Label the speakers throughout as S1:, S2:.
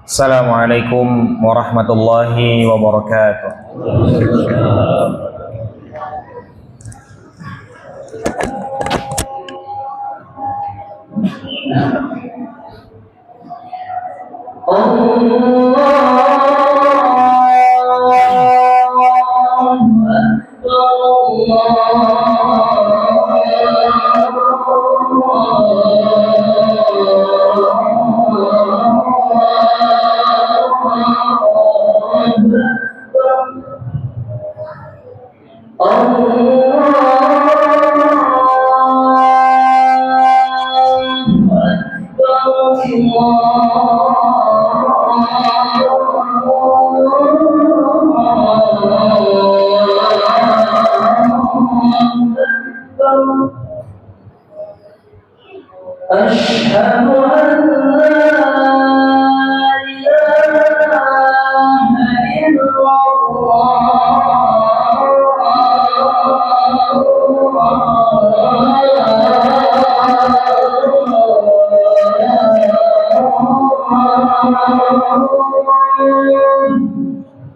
S1: Assalamualaikum warahmatullahi wabarakatuh.
S2: أشهد أن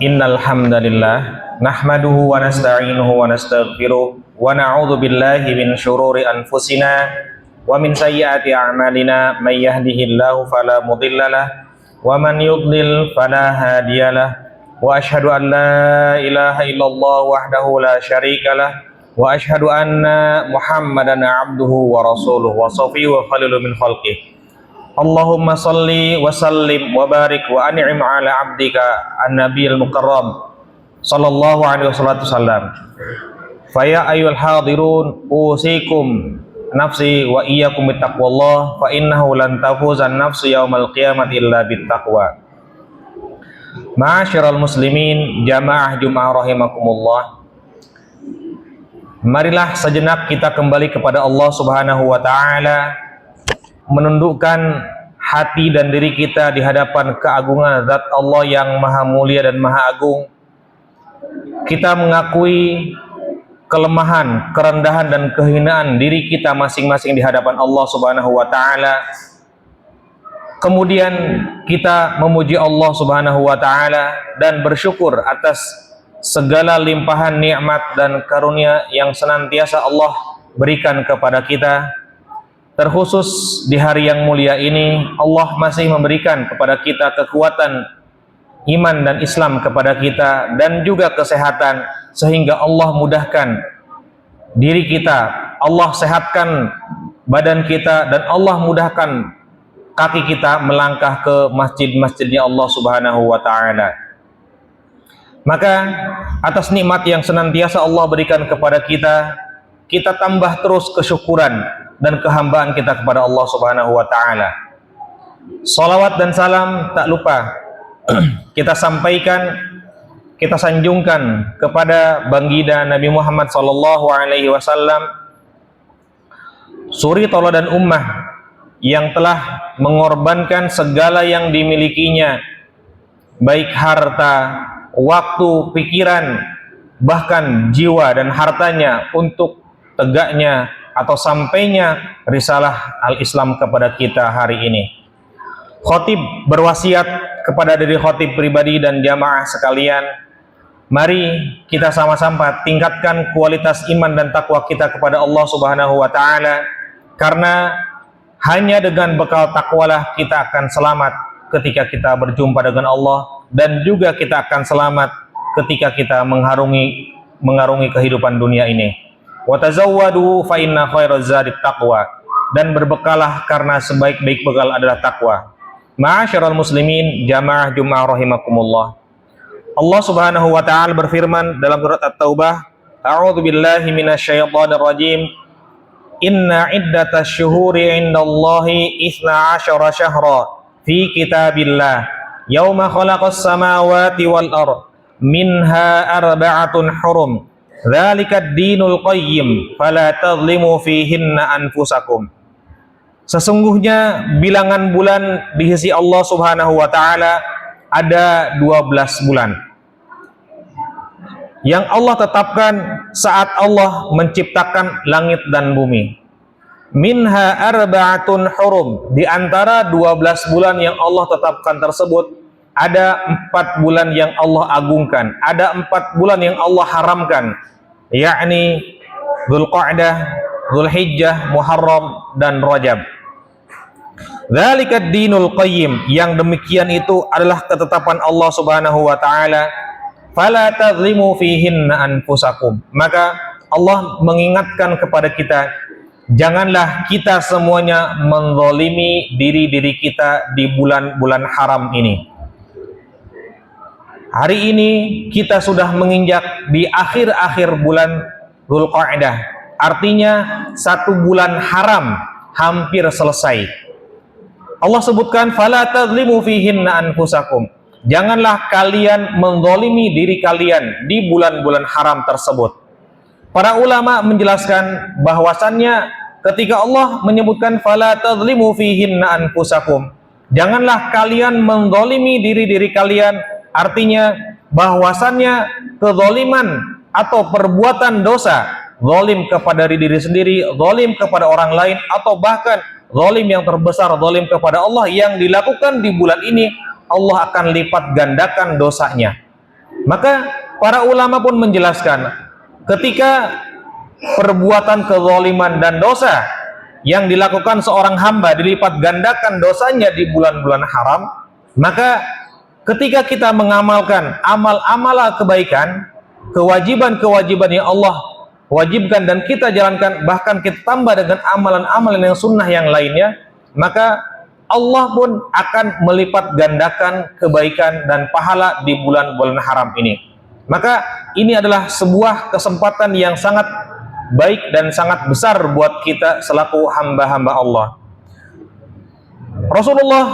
S2: Innal hamdalillah nahmaduhu wa nasta'inuhu wa nastaghfiruh wa na'udzu billahi min syururi anfusina wa min sayyiati a'malina may yahdihillahu fala mudhillalah wa man yudlil fala hadiyalah wa asyhadu an la ilaha illallah wahdahu la syarikalah wa asyhadu anna Muhammadan abduhu wa rasuluh wa safiyyu wa khalilu min khalqih. Allahumma salli wa sallim wa barik wa an'im ala abdika an-nabiyil mukarram sallallahu alaihi wasallam. Faya ayyuhal hadirun usikum nafsi wa iyyakum bittaqwallah fa innahu lan tafuzan nafsu yaumal qiyamati illa bittaqwa. Ma'asyiral muslimin, jamaah Jumat rahimakumullah. Marilah sejenak kita kembali kepada Allah Subhanahu wa taala, menundukkan hati dan diri kita di hadapan keagungan zat Allah yang maha mulia dan maha agung. Kita mengakui kelemahan, kerendahan dan kehinaan diri kita masing-masing di hadapan Allah Subhanahu wa taala. Kemudian kita memuji Allah Subhanahu wa taala dan bersyukur atas segala limpahan nikmat dan karunia yang senantiasa Allah berikan kepada kita. Terkhusus di hari yang mulia ini, Allah masih memberikan kepada kita kekuatan iman dan Islam kepada kita, dan juga kesehatan, sehingga Allah mudahkan diri kita, Allah sehatkan badan kita, dan Allah mudahkan kaki kita melangkah ke masjid-masjidnya Allah Subhanahu wa ta'ala. Maka atas nikmat yang senantiasa Allah berikan kepada kita, kita tambah terus kesyukuran dan kehambaan kita kepada Allah Subhanahu wa ta'ala. Salawat dan salam tak lupa kita sampaikan, kita sanjungkan kepada baginda Nabi Muhammad sallallahu alaihi wasallam, suri tauladan ummah yang telah mengorbankan segala yang dimilikinya, baik harta, waktu, pikiran, bahkan jiwa dan hartanya untuk tegaknya atau sampainya risalah al-Islam kepada kita hari ini. Khatib berwasiat kepada diri khatib pribadi dan jamaah sekalian, mari kita sama-sama tingkatkan kualitas iman dan takwa kita kepada Allah Subhanahu wa ta'ala, karena hanya dengan bekal takwalah kita akan selamat ketika kita berjumpa dengan Allah, dan juga kita akan selamat ketika kita mengarungi kehidupan dunia ini. Wa tazawwadu fa inna khairaz zadi taqwa, dan berbekalah karena sebaik-baik bekal adalah takwa. Ma'asyiral muslimin, jamaah Jumat rahimakumullah. Allah Subhanahu wa taala berfirman dalam surat At-Taubah, a'udzu billahi minasyaitonir rajim. Inna iddatasy syuhuri 'indallahi 12 syahra fi kitabillah yauma khalaqas samawati wal ard minha arba'atun hurum dzalikad dinul qayyim fala tadhlimu fihinna anfusakum. Sesungguhnya bilangan bulan di sisi Allah Subhanahu wa taala ada 12 bulan yang Allah tetapkan saat Allah menciptakan langit dan bumi. Minha arba'atun hurum, di antara 12 bulan yang Allah tetapkan tersebut ada 4 bulan yang Allah agungkan, ada 4 bulan yang Allah haramkan, yakni Dzulqa'dah, Dzulhijjah, Muharram dan Rajab. Dzalikad dinul qayyim, yang demikian itu adalah ketetapan Allah Subhanahu wa taala. Fala tadhlimu fihinna anfusakum, maka Allah mengingatkan kepada kita, janganlah kita semuanya menzalimi diri-diri kita di bulan-bulan haram ini. Hari ini kita sudah menginjak di akhir-akhir bulan Dzulqa'dah, artinya 1 bulan haram hampir selesai. Allah sebutkan fala tadhlimu fihinna anfusakum, janganlah kalian menzalimi diri kalian di bulan-bulan haram tersebut. Para ulama menjelaskan bahwasannya ketika Allah menyebutkan fala tadhlimu fihinna anfusakum, janganlah kalian menzalimi diri-diri kalian, artinya bahwasannya kezaliman atau perbuatan dosa, zalim kepada diri sendiri, zalim kepada orang lain, atau bahkan zalim yang terbesar, zalim kepada Allah yang dilakukan di bulan ini, Allah akan lipat gandakan dosanya. Maka para ulama pun menjelaskan, ketika perbuatan kezaliman dan dosa yang dilakukan seorang hamba dilipat gandakan dosanya di bulan-bulan haram, maka ketika kita mengamalkan amal-amal kebaikan, kewajiban-kewajiban yang Allah wajibkan dan kita jalankan, bahkan kita tambah dengan amalan-amalan yang sunnah yang lainnya, maka Allah pun akan melipat gandakan kebaikan dan pahala di bulan-bulan haram ini. Maka ini adalah sebuah kesempatan yang sangat baik dan sangat besar buat kita selaku hamba-hamba Allah. Rasulullah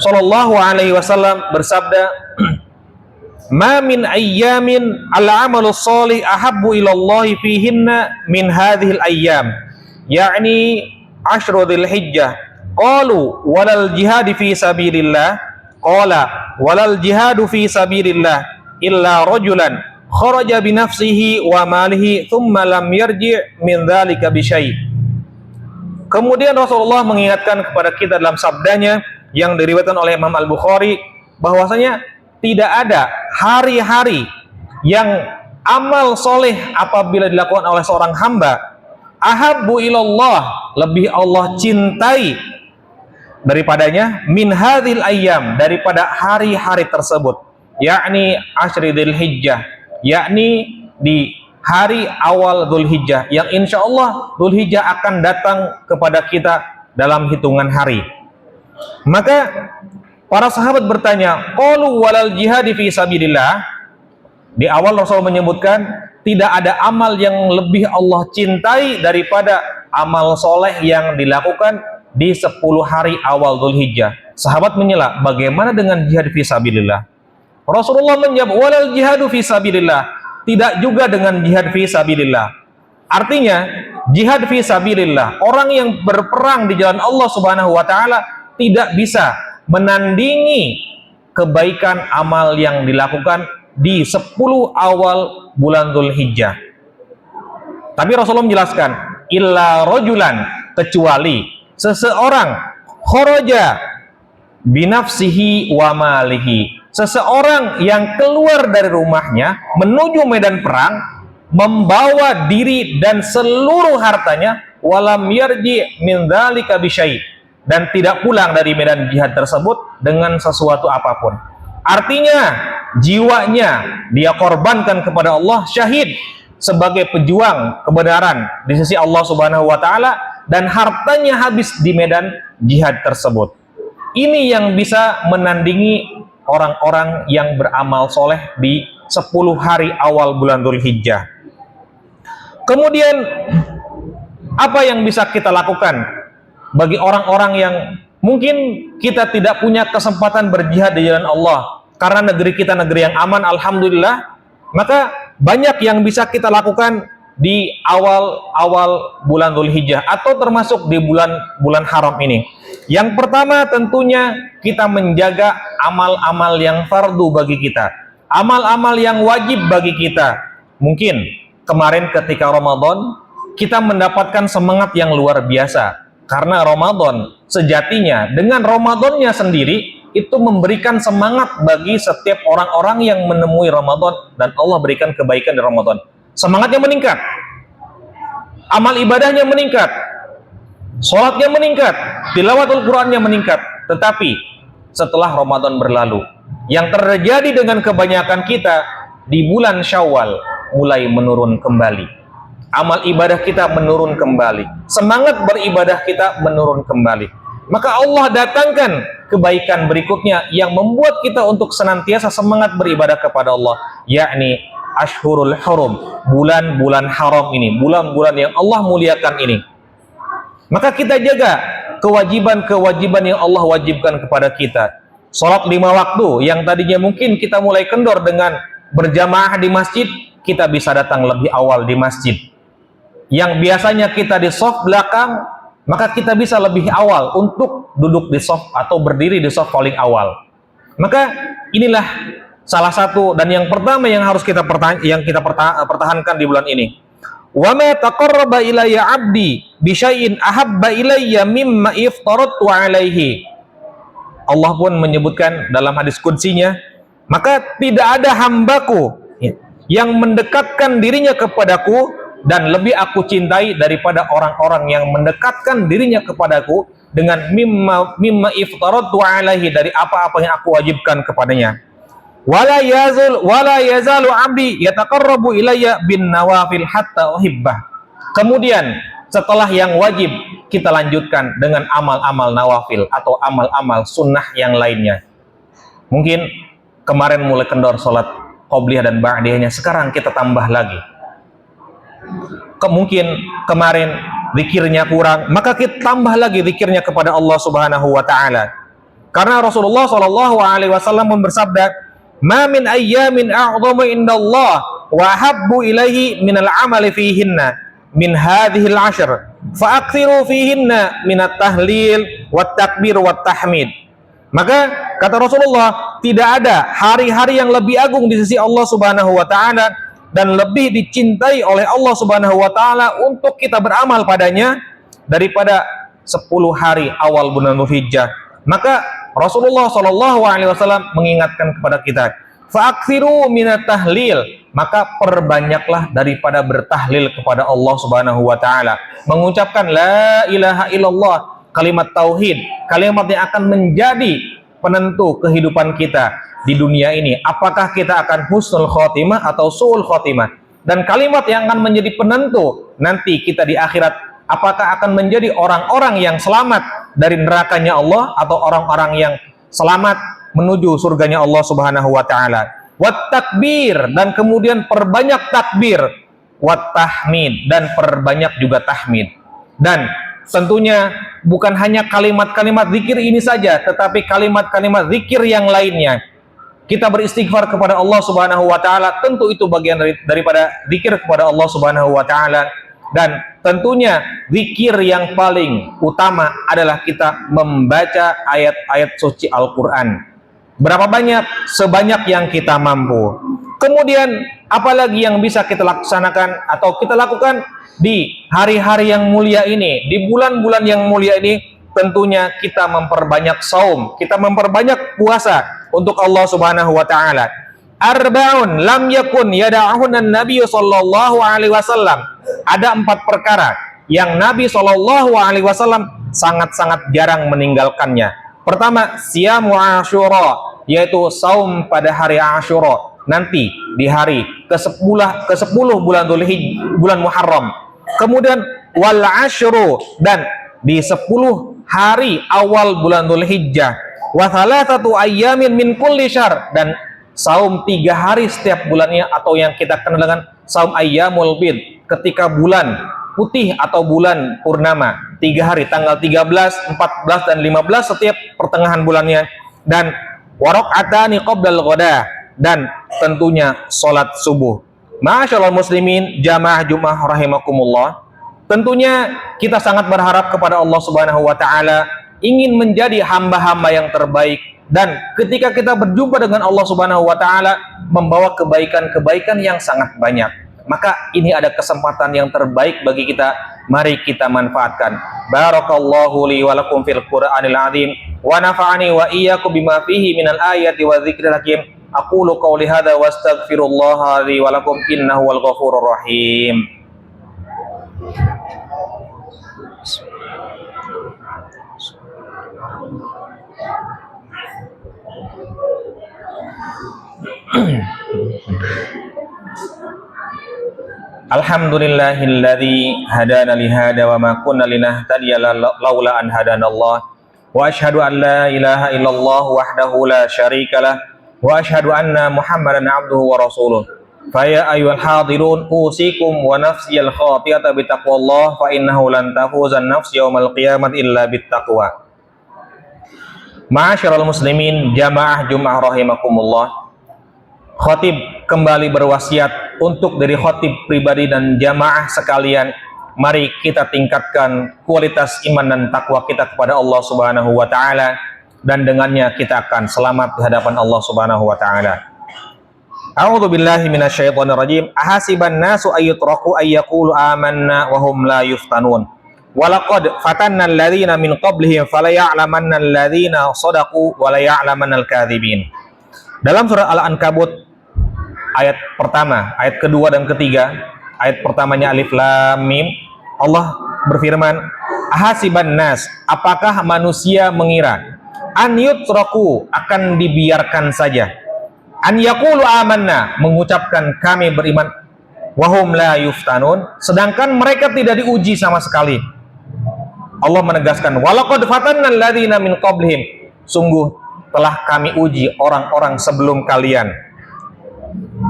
S2: Shallallahu Alaihi Wasallam bersabda, "Ma min ayyamin al-amalu shalih ahabbu ilallahi fihinna min hadhil ayyam." Yakni ashru dzulhijjah. Qalu walal jihad fi sabilillah. Qala walal jihadu fi sabilillah illa rajulan kharaja bi nafsihi wa malihi thumma lam yarji' min dzalika bi syai'. Kemudian Rasulullah mengingatkan kepada kita dalam sabdanya yang diriwayatkan oleh Imam Al-Bukhari bahwasanya tidak ada hari-hari yang amal soleh apabila dilakukan oleh seorang hamba ahabbu ilallah, lebih Allah cintai daripadanya min hadhil ayyam, daripada hari-hari tersebut, yakni asyri dzulhijjah, yakni di hari awal Dzulhijjah yang insya Allah Dzulhijjah akan datang kepada kita dalam hitungan hari. Maka para sahabat bertanya, qalu walal jihad fi sabilillah. Di awal Rasul menyebutkan tidak ada amal yang lebih Allah cintai daripada amal soleh yang dilakukan di 10 hari awal Dzulhijjah. Sahabat menyela, bagaimana dengan jihad fi sabilillah? Rasulullah menjawab, walal jihadu fi sabilillah, tidak juga dengan jihad fi sabilillah. Artinya jihad fi sabilillah, orang yang berperang di jalan Allah Subhanahu wa taala tidak bisa menandingi kebaikan amal yang dilakukan di 10 awal bulan Dzulhijjah. Tapi Rasulullah menjelaskan, illa rajulan, kecuali seseorang kharaja binafsihi wa malihi, seseorang yang keluar dari rumahnya menuju medan perang membawa diri dan seluruh hartanya, walam yarji min dzalika bi syai', dan tidak pulang dari medan jihad tersebut dengan sesuatu apapun. Artinya jiwanya dia korbankan kepada Allah, syahid sebagai pejuang kebenaran di sisi Allah Subhanahu wa taala, dan hartanya habis di medan jihad tersebut. Ini yang bisa menandingi orang-orang yang beramal soleh di 10 hari awal bulan Dzulhijjah. Kemudian apa yang bisa kita lakukan bagi orang-orang yang mungkin kita tidak punya kesempatan berjihad di jalan Allah karena negeri kita negeri yang aman, alhamdulillah, maka banyak yang bisa kita lakukan di awal bulan Dzulhijjah atau termasuk di bulan haram ini. Yang pertama tentunya kita menjaga amal-amal yang fardu bagi kita, amal-amal yang wajib bagi kita. Mungkin kemarin ketika Ramadan kita mendapatkan semangat yang luar biasa karena Ramadan sejatinya dengan Ramadannya sendiri itu memberikan semangat bagi setiap orang-orang yang menemui Ramadan, dan Allah berikan kebaikan di Ramadan. Semangatnya meningkat, amal ibadahnya meningkat, sholatnya meningkat, tilawatul Qur'annya meningkat. Tetapi setelah Ramadan berlalu, yang terjadi dengan kebanyakan kita di bulan Syawal mulai menurun kembali. Amal ibadah kita menurun kembali, semangat beribadah kita menurun kembali. Maka Allah datangkan kebaikan berikutnya yang membuat kita untuk senantiasa semangat beribadah kepada Allah, yakni Ashhurul Hurum, bulan-bulan haram ini, bulan-bulan yang Allah muliakan ini. Maka kita jaga kewajiban-kewajiban yang Allah wajibkan kepada kita. Salat 5 waktu yang tadinya mungkin kita mulai kendor dengan berjamaah di masjid, kita bisa datang lebih awal di masjid. Yang biasanya kita di shaf belakang, maka kita bisa lebih awal untuk duduk di shaf atau berdiri di shaf paling awal. Maka inilah salah satu dan yang pertama yang harus kita pertahankan di bulan ini. Wa ma taqarraba ilayya 'abdi bi syai'in ahabba ilayya mimma iftaratu 'alaihi. Allah pun menyebutkan dalam hadis qudsinya, maka tidak ada hambaku yang mendekatkan dirinya kepadaku dan lebih aku cintai daripada orang-orang yang mendekatkan dirinya kepadaku dengan mimma iftaratu 'alaihi, dari apa-apa yang aku wajibkan kepadanya. Wala yazalu 'abdi yataqarrabu ilayya bin nawafil hatta uhibbah. Kemudian setelah yang wajib kita lanjutkan dengan amal-amal nawafil atau amal-amal sunnah yang lainnya. Mungkin kemarin mulai kendor sholat qobliyah dan ba'diyahnya, sekarang kita tambah lagi. Mungkin kemarin zikirnya kurang, maka kita tambah lagi zikirnya kepada Allah Subhanahu wa taala. Karena Rasulullah sallallahu alaihi wasallam bersabda, "Ma min ayyamin a'dhamu indallah wa habbu ilaihi minal amali fihinna min hadhil 'ashr fa akthiru fihinna minat tahlil wat takbir wat tahmid." Maka kata Rasulullah, tidak ada hari-hari yang lebih agung di sisi Allah Subhanahu wa taala dan lebih dicintai oleh Allah Subhanahu wa taala untuk kita beramal padanya daripada 10 hari awal bulan Dzulhijjah. Maka Rasulullah sallallahu alaihi wasallam mengingatkan kepada kita, fa'akthiru minat tahlil, maka perbanyaklah daripada bertahlil kepada Allah Subhanahu wa taala, mengucapkan la ilaha illallah, kalimat tauhid, kalimat yang akan menjadi penentu kehidupan kita di dunia ini, apakah kita akan husnul khotimah atau su'ul khotimah, dan kalimat yang akan menjadi penentu nanti kita di akhirat, apakah akan menjadi orang-orang yang selamat dari nerakanya Allah atau orang-orang yang selamat menuju surganya Allah Subhanahu wa taala. Wat takbir, dan kemudian perbanyak takbir, wat tahmid, dan perbanyak juga tahmid. Dan tentunya bukan hanya kalimat-kalimat zikir ini saja, tetapi kalimat-kalimat zikir yang lainnya. Kita beristighfar kepada Allah Subhanahu wa taala, tentu itu bagian daripada zikir kepada Allah Subhanahu wa taala. Dan tentunya zikir yang paling utama adalah kita membaca ayat-ayat suci Al-Qur'an. Berapa banyak? Sebanyak yang kita mampu. Kemudian apalagi yang bisa kita laksanakan atau kita lakukan di hari-hari yang mulia ini, di bulan-bulan yang mulia ini? Tentunya kita memperbanyak saum, kita memperbanyak puasa untuk Allah Subhanahu wa taala. Arba'un lam yakun yada'uhunan Nabi sallallahu alaihi wasallam. Ada 4 perkara yang Nabi sallallahu alaihi wasallam sangat-sangat jarang meninggalkannya. Pertama, siyamu Asyura, yaitu saum pada hari Asyura, nanti di hari ke-10 bulan Dzulhijjah, bulan Muharram. Kemudian wal asyru, dan di 10 hari awal bulan Dzulhijjah, wa thalathatu ayyamin min kulli syahr, dan saum 3 hari setiap bulannya, atau yang kita kenal dengan saum ayyamul bid, ketika bulan putih atau bulan purnama, 3 hari, tanggal 13, 14 dan 15 setiap pertengahan bulannya. Dan waraqatani qabdal ghada, dan tentunya salat subuh. Ma'asyiral muslimin jamaah Jumat rahimakumullah, tentunya kita sangat berharap kepada Allah Subhanahu wa taala, ingin menjadi hamba-hamba yang terbaik, dan ketika kita berjumpa dengan Allah Subhanahu wa taala membawa kebaikan-kebaikan yang sangat banyak. Maka ini ada kesempatan yang terbaik bagi kita, mari kita manfaatkan. Barakallahu li wa lakum fil Qur'anil azim wa nafa'ani wa iyyakum bima fihi minal ayati wa dzikril hakim. Aqulu qouli hadza wa astaghfirullah li wa lakum innahu wal ghafurur rahim. Alhamdulillahilladzi hadana li hada wa ma kunna linahtadiya laula an hadanallah, wa asyhadu an la ilaha illallah wahdahu la syarikalah, wa asyhadu anna Muhammadan abduhu wa rasuluh. Fa ya ayyuhal hadirun usikum wa nafsiyal khatiyata bittaqwallah, fa innahu lan tafuzan nafs yaumal qiyamati illa bittaqwa. Ma'asyiral muslimin jamaah Jumat rahimakumullah, khatib kembali berwasiat untuk diri khatib pribadi dan jamaah sekalian, mari kita tingkatkan kualitas iman dan takwa kita kepada Allah Subhanahu wa taala, dan dengannya kita akan selamat di hadapan Allah Subhanahu wa taala. A'udzu billahi minasyaitonir rajim. Ahasiban nasu ayyutraku ayyaqulu amanna wa hum la yuftanun. Walaqad fatanna alladziina min qablihim falaya'lamanna alladziina shadaqu wa laya'lamanna al-kadzibin. Dalam surah Al-Ankabut ayat pertama, ayat kedua dan ketiga, ayat pertamanya alif lam mim, Allah berfirman, ahasiban nas, apakah manusia mengira, an yutraku, akan dibiarkan saja, an yaqulu amanna, mengucapkan kami beriman, wahum la yuftanun, sedangkan mereka tidak diuji sama sekali. Allah menegaskan, walaqad fatanna alladziina min qablihim, sungguh telah kami uji orang-orang sebelum kalian.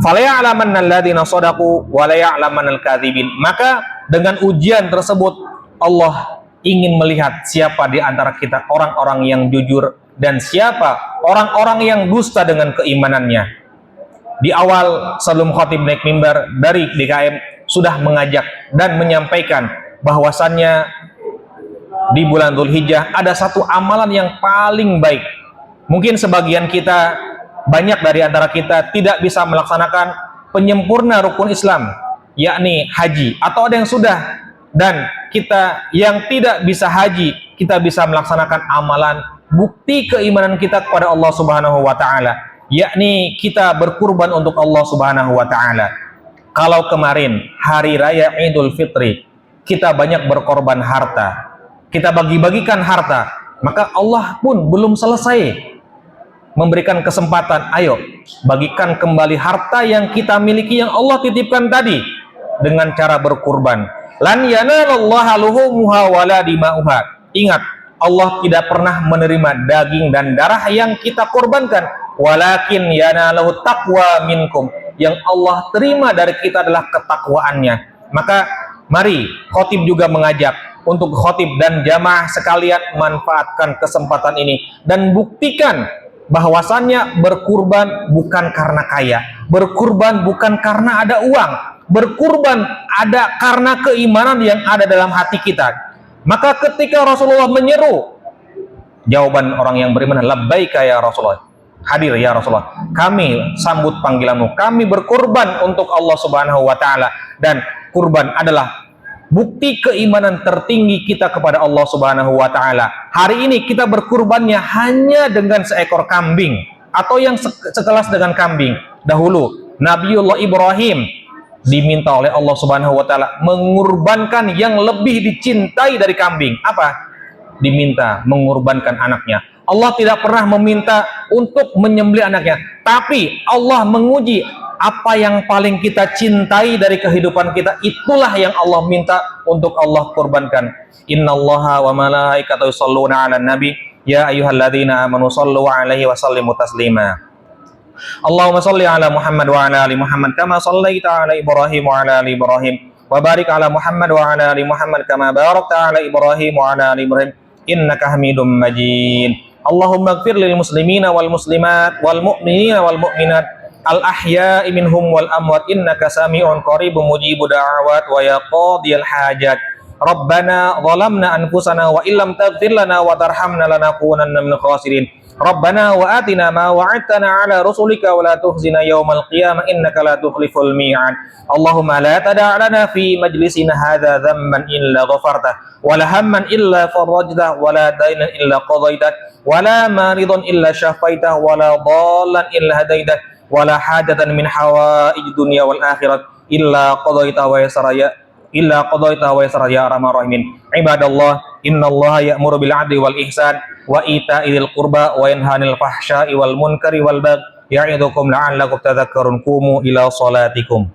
S2: Falaya'lamanna alladziina shadaqu wa laya'lamannal kadzibin. Maka dengan ujian tersebut Allah ingin melihat siapa di antara kita orang-orang yang jujur dan siapa orang-orang yang dusta dengan keimanannya. Di awal sebelum khatib naik mimbar dari DKM sudah mengajak dan menyampaikan bahwasannya di bulan Dzulhijjah ada satu amalan yang paling baik. Mungkin sebagian kita, banyak dari antara kita tidak bisa melaksanakan penyempurna rukun Islam, yakni haji, atau ada yang sudah, dan kita yang tidak bisa haji, kita bisa melaksanakan amalan bukti keimanan kita kepada Allah Subhanahu wa taala, yakni kita berkurban untuk Allah Subhanahu wa taala. Kalau kemarin hari raya Idul Fitri kita banyak berkorban harta, kita bagi-bagikan harta, maka Allah pun belum selesai memberikan kesempatan, ayo bagikan kembali harta yang kita miliki yang Allah titipkan tadi dengan cara berkurban. Lan yanalallaha luhumuha wala dima'uha. Ingat, Allah tidak pernah menerima daging dan darah yang kita korbankan, walakin yanalahu taqwa minkum. Yang Allah terima dari kita adalah ketakwaannya. Maka mari khatib juga mengajak untuk khatib dan jamaah sekalian manfaatkan kesempatan ini dan buktikan bahwasannya berkurban bukan karena kaya, berkurban bukan karena ada uang, berkurban ada karena keimanan yang ada dalam hati kita. Maka ketika Rasulullah menyeru, jawaban orang yang beriman, labbaika ya Rasulullah, hadir ya Rasulullah, kami sambut panggilanmu, kami berkurban untuk Allah Subhanahu wa taala. Dan kurban adalah bukti keimanan tertinggi kita kepada Allah Subhanahu wa taala. Hari ini kita berkurbannya hanya dengan seekor kambing atau yang sekelas dengan kambing. Dahulu Nabiullah Ibrahim diminta oleh Allah Subhanahu wa taala mengorbankan yang lebih dicintai dari kambing. Apa? Diminta mengorbankan anaknya. Allah tidak pernah meminta untuk menyembelih anaknya, tapi Allah menguji apa yang paling kita cintai dari kehidupan kita, itulah yang Allah minta untuk Allah korbankan. Innallaha wa malaikatahu yusholluna 'alan nabi ya ayyuhalladzina amanu shallu 'alaihi wa sallimu taslima. Allahumma shalli 'ala Muhammad wa 'ala ali Muhammad kama shallaita 'ala Ibrahim wa 'ala ali Ibrahim wa barik 'ala Muhammad wa 'ala ali Muhammad kama barakta 'ala Ibrahim wa 'ala ali Ibrahim innaka Hamidum Majid. Allahumma ighfir lil muslimina wal muslimat wal mu'minina wal mu'minat al ahya'i minhum wal amwat innaka sami'un qaribun mujibu da'awat wa ya qadiyal hajat. Rabbana zalamna anfusana wa illam taghfir lana wa tarhamna lanakunanna minal khasirin. Rabbana wa atina ma wa'adtana ala rusulika wa la tukhzina yawmal qiyamah innaka la tukhliful mi'ad. Allahumma la tada' lana fi majlisina hadha dhanban illa ghafartah wa la hamman illa farajtah wa la daynan illa qadaitah wa la maridan illa syafaitah wa la dhallan illa hadaitah wa la hajatan min hawaij dunya wal akhirat illa qadaitah wa yasraya illa qadaitah wa yasra ya arhamar rahimin. Ibadallah, innallaha ya'muru bil 'adli wal ihsan wa ita'i dzil qurba wa yanha 'anil fahsya'i wal munkari wal baghi ya'idukum la'allakum tadhakkarun. Qumu ila salatikum.